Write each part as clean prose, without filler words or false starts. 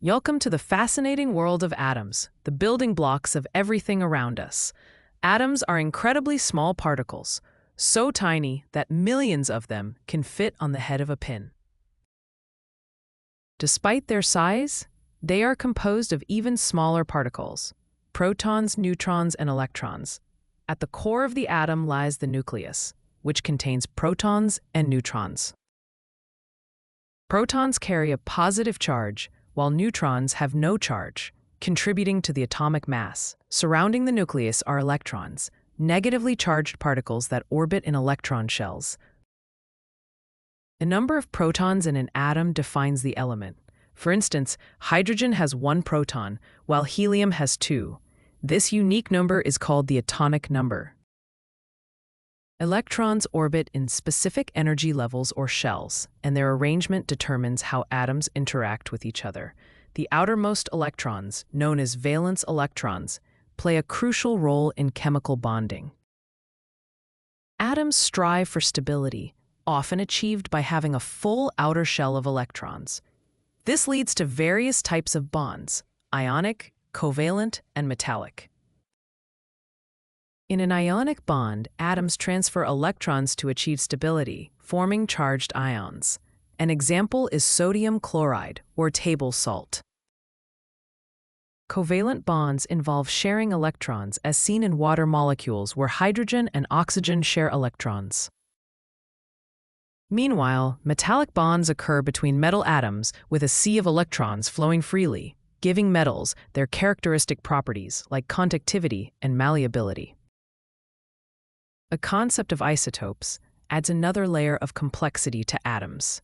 Welcome to the fascinating world of atoms, the building blocks of everything around us. Atoms are incredibly small particles, so tiny that millions of them can fit on the head of a pin. Despite their size, they are composed of even smaller particles: protons, neutrons, and electrons. At the core of the atom lies the nucleus, which contains protons and neutrons. Protons carry a positive charge, while neutrons have no charge, contributing to the atomic mass. Surrounding the nucleus are electrons, negatively charged particles that orbit in electron shells. The number of protons in an atom defines the element. For instance, hydrogen has 1 proton, while helium has 2. This unique number is called the atomic number. Electrons orbit in specific energy levels or shells, and their arrangement determines how atoms interact with each other. The outermost electrons, known as valence electrons, play a crucial role in chemical bonding. Atoms strive for stability, often achieved by having a full outer shell of electrons. This leads to various types of bonds: ionic, covalent, and metallic. In an ionic bond, atoms transfer electrons to achieve stability, forming charged ions. An example is sodium chloride, or table salt. Covalent bonds involve sharing electrons, as seen in water molecules where hydrogen and oxygen share electrons. Meanwhile, metallic bonds occur between metal atoms with a sea of electrons flowing freely, giving metals their characteristic properties like conductivity and malleability. The concept of isotopes adds another layer of complexity to atoms.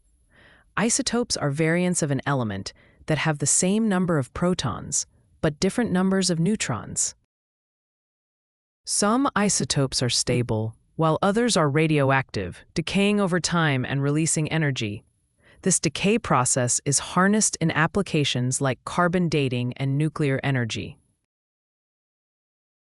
Isotopes are variants of an element that have the same number of protons, but different numbers of neutrons. Some isotopes are stable, while others are radioactive, decaying over time and releasing energy. This decay process is harnessed in applications like carbon dating and nuclear energy.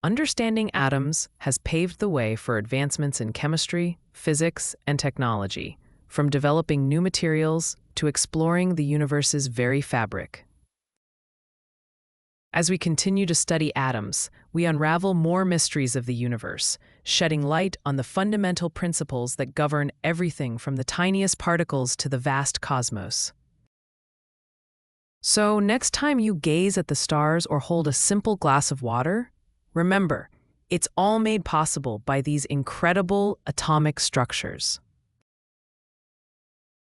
Understanding atoms has paved the way for advancements in chemistry, physics, and technology, from developing new materials to exploring the universe's very fabric. As we continue to study atoms, we unravel more mysteries of the universe, shedding light on the fundamental principles that govern everything from the tiniest particles to the vast cosmos. So, next time you gaze at the stars or hold a simple glass of water, remember, it's all made possible by these incredible atomic structures.